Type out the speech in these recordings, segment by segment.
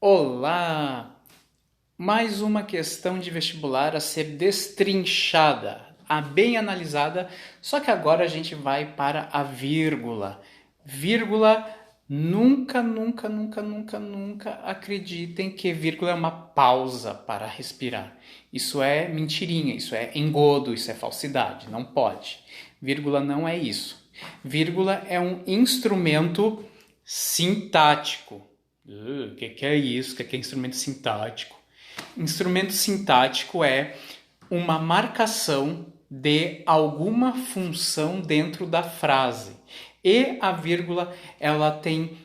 Olá! Mais uma questão de vestibular a ser destrinchada, a bem analisada, só que agora a gente vai para a vírgula. Vírgula, nunca acreditem que vírgula é uma pausa para respirar. Isso é mentirinha, isso é engodo, isso é falsidade, não pode. Vírgula não é isso. Vírgula é um instrumento sintático. O que é isso? O que é instrumento sintático? Instrumento sintático é uma marcação de alguma função dentro da frase. E a vírgula, ela tem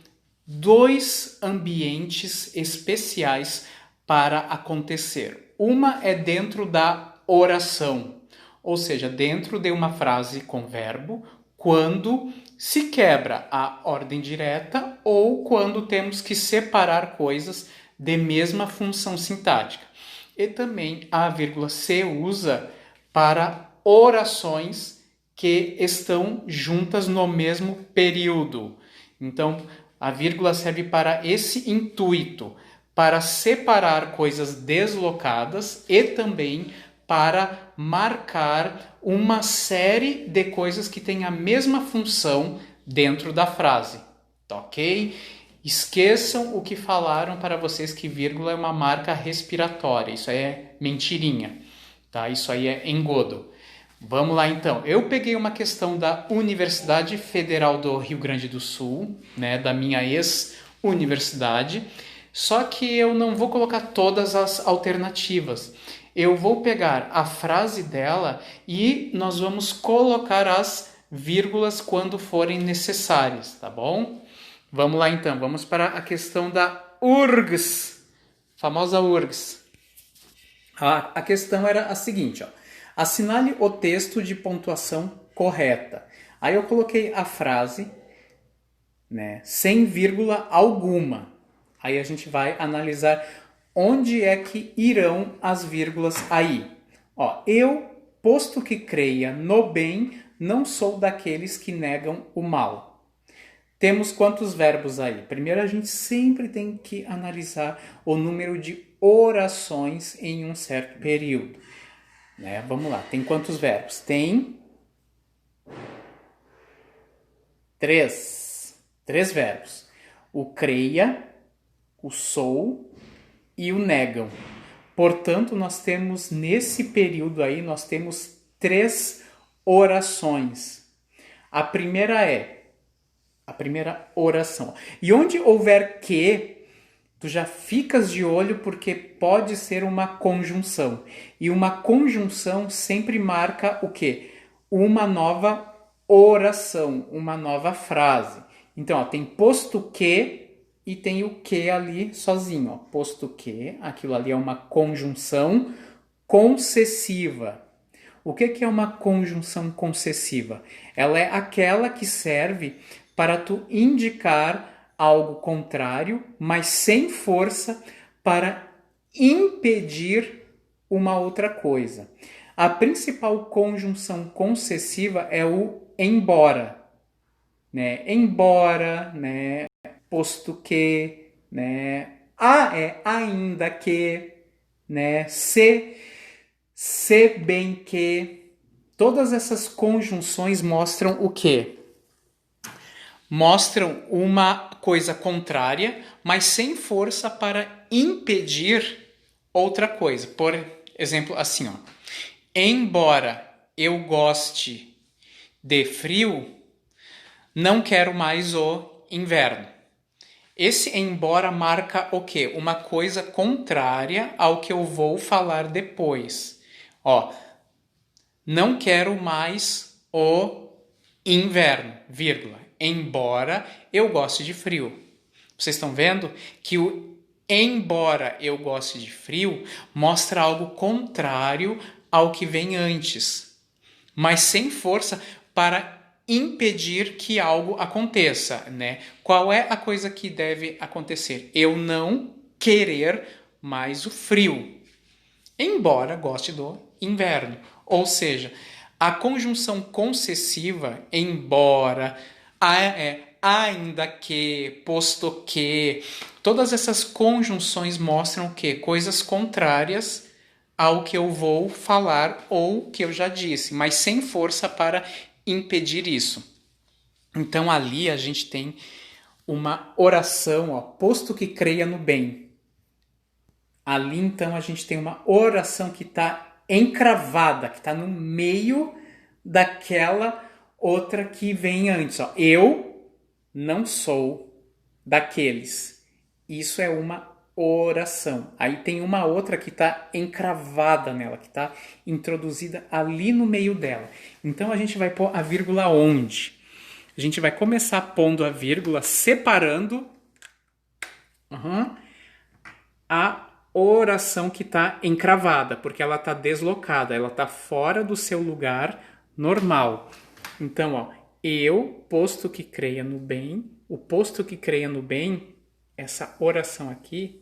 dois ambientes especiais para acontecer. Uma é dentro da oração, ou seja, dentro de uma frase com verbo, quando se quebra a ordem direta ou quando temos que separar coisas de mesma função sintática. E também a vírgula se usa para orações que estão juntas no mesmo período. Então, a vírgula serve para esse intuito, para separar coisas deslocadas e também para marcar uma série de coisas que têm a mesma função dentro da frase. Tá ok? Esqueçam o que falaram para vocês que vírgula é uma marca respiratória. Isso aí é mentirinha, tá? Isso aí é engodo. Vamos lá então. Eu peguei uma questão da Universidade Federal do Rio Grande do Sul, né, da minha ex-universidade, só que eu não vou colocar todas as alternativas. Eu vou pegar a frase dela e nós vamos colocar as vírgulas quando forem necessárias, tá bom? Vamos lá então, vamos para a questão da URGS, famosa URGS. A questão era a seguinte, ó. Assinale o texto de pontuação correta. Aí eu coloquei a frase, né, sem vírgula alguma. Aí a gente vai analisar onde é que irão as vírgulas aí. Ó, eu, posto que creia no bem, não sou daqueles que negam o mal. Temos quantos verbos aí? Primeiro a gente sempre tem que analisar o número de orações em um certo período. Né? Vamos lá, tem quantos verbos? Tem três verbos. O creia, o sou e o negam. Portanto, nós temos nesse período aí, nós temos 3 orações. A primeira oração. E onde houver que, tu já ficas de olho porque pode ser uma conjunção. E uma conjunção sempre marca o quê? Uma nova oração, uma nova frase. Então, ó, tem posto que e tem o que ali sozinho. Ó. Posto que, aquilo ali é uma conjunção concessiva. O que é uma conjunção concessiva? Ela é aquela que serve para tu indicar algo contrário, mas sem força para impedir uma outra coisa. A principal conjunção concessiva é o embora, né? Embora, né? Posto que, né? É ainda que, né? Se bem que. Todas essas conjunções mostram o quê? Mostram uma coisa contrária, mas sem força para impedir outra coisa. Por exemplo, assim, ó. Embora eu goste de frio, não quero mais o inverno. Esse embora marca o quê? Uma coisa contrária ao que eu vou falar depois. Ó, não quero mais o inverno, vírgula. Embora eu goste de frio. Vocês estão vendo que o embora eu goste de frio mostra algo contrário ao que vem antes, mas sem força para impedir que algo aconteça, né? Qual é a coisa que deve acontecer? Eu não querer mais o frio, embora goste do inverno. Ou seja, a conjunção concessiva, embora, ainda que, posto que, Todas essas conjunções mostram o quê? Coisas contrárias ao que eu vou falar ou que eu já disse, mas sem força para impedir isso. Então ali a gente tem uma oração, ó, posto que creia no bem. Ali então a gente tem uma oração que está encravada, que está no meio daquela outra que vem antes. Ó. Eu não sou daqueles. Isso é uma oração. Aí tem uma outra que está encravada nela, que está introduzida ali no meio dela. Então a gente vai pôr a vírgula onde? A gente vai começar pondo a vírgula, separando a oração que está encravada, porque ela está deslocada, ela está fora do seu lugar normal. Então, ó, eu, posto que creia no bem, o posto que creia no bem, essa oração aqui,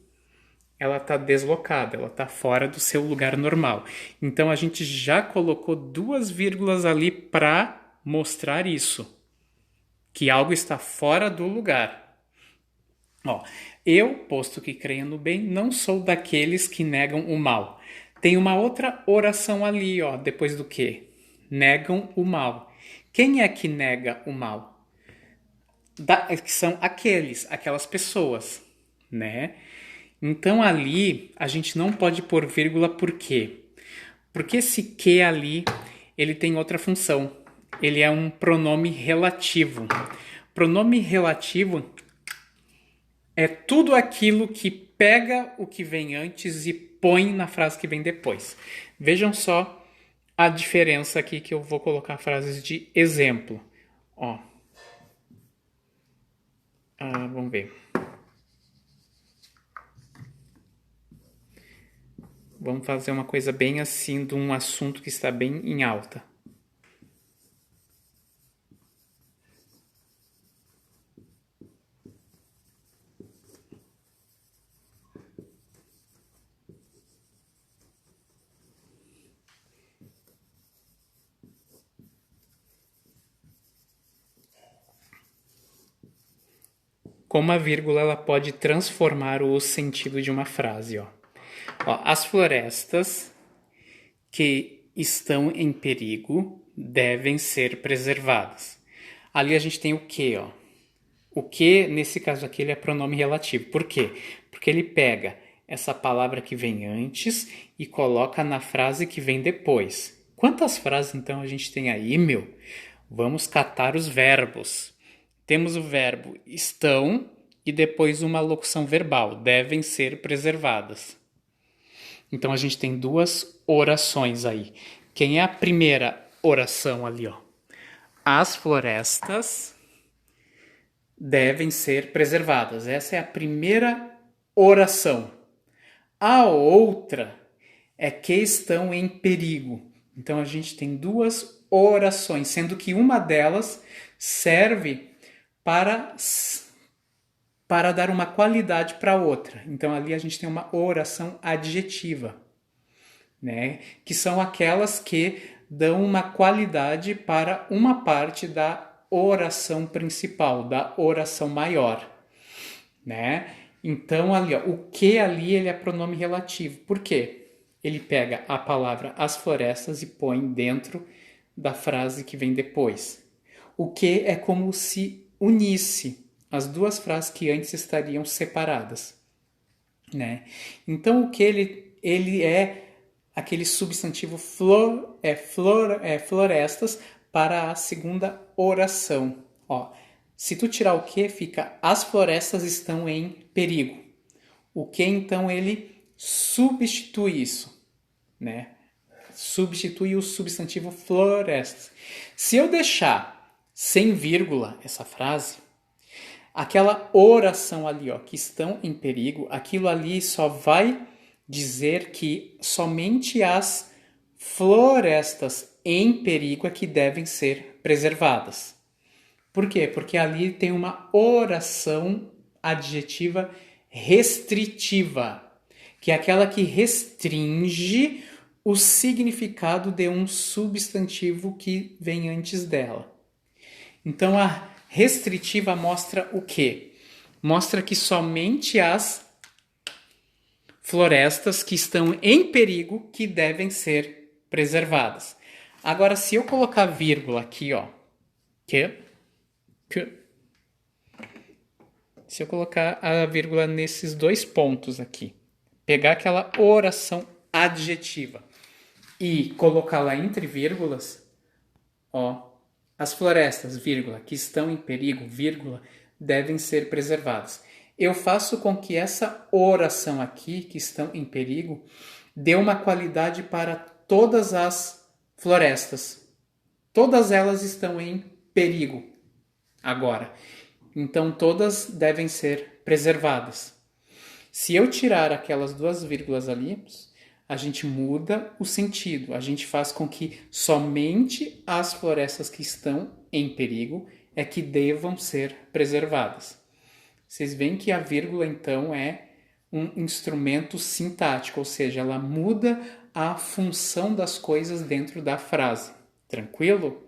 ela está deslocada, ela está fora do seu lugar normal. Então, a gente já colocou 2 vírgulas ali para mostrar isso, que algo está fora do lugar. Ó, eu, posto que creio no bem, não sou daqueles que negam o mal. Tem uma outra oração ali, ó, depois do que? Negam o mal. Quem é que nega o mal? Que são aquelas pessoas, né? Então ali a gente não pode pôr vírgula por quê? Porque esse que ali, ele tem outra função. Ele é um pronome relativo. Pronome relativo é tudo aquilo que pega o que vem antes e põe na frase que vem depois. Vejam só a diferença aqui que eu vou colocar frases de exemplo. Ó. Vamos ver. Vamos fazer uma coisa bem assim de um assunto que está bem em alta. Como a vírgula ela pode transformar o sentido de uma frase. Ó, as florestas que estão em perigo devem ser preservadas. Ali a gente tem o que, ó. O que, nesse caso aqui, ele é pronome relativo. Por quê? Porque ele pega essa palavra que vem antes e coloca na frase que vem depois. Quantas frases, então, a gente tem aí, meu? Vamos catar os verbos. Temos o verbo estão e depois uma locução verbal. Devem ser preservadas. Então, a gente tem 2 orações aí. Quem é a primeira oração ali, ó? As florestas devem ser preservadas. Essa é a primeira oração. A outra é que estão em perigo. Então, a gente tem 2 orações, sendo que uma delas serve para dar uma qualidade para a outra. Então, ali a gente tem uma oração adjetiva, né? Que são aquelas que dão uma qualidade para uma parte da oração principal, da oração maior, né? Então, ali, ó, o que ali ele é pronome relativo. Por quê? Ele pega a palavra as florestas e põe dentro da frase que vem depois. O que é como se unisse as 2 frases que antes estariam separadas, né? Então, o que ele é aquele substantivo florestas para a segunda oração. Ó, se tu tirar o que, fica as florestas estão em perigo. O que, então, ele substitui isso, né? Substitui o substantivo florestas. Se eu deixar sem vírgula essa frase, aquela oração ali, ó, que estão em perigo, aquilo ali só vai dizer que somente as florestas em perigo é que devem ser preservadas. Por quê? Porque ali tem uma oração adjetiva restritiva, que é aquela que restringe o significado de um substantivo que vem antes dela. Então, a restritiva mostra o quê? mostra que somente as florestas que estão em perigo que devem ser preservadas. Agora, se eu colocar vírgula aqui, ó, se eu colocar a vírgula nesses dois pontos aqui, pegar aquela oração adjetiva e colocar lá entre vírgulas, ó, as florestas, vírgula, que estão em perigo, vírgula, devem ser preservadas. Eu faço com que essa oração aqui, que estão em perigo, dê uma qualidade para todas as florestas. Todas elas estão em perigo agora. Então, todas devem ser preservadas. Se eu tirar aquelas duas vírgulas ali, a gente muda o sentido. A gente faz com que somente as florestas que estão em perigo é que devam ser preservadas. Vocês veem que a vírgula, então, é um instrumento sintático, ou seja, ela muda a função das coisas dentro da frase. Tranquilo?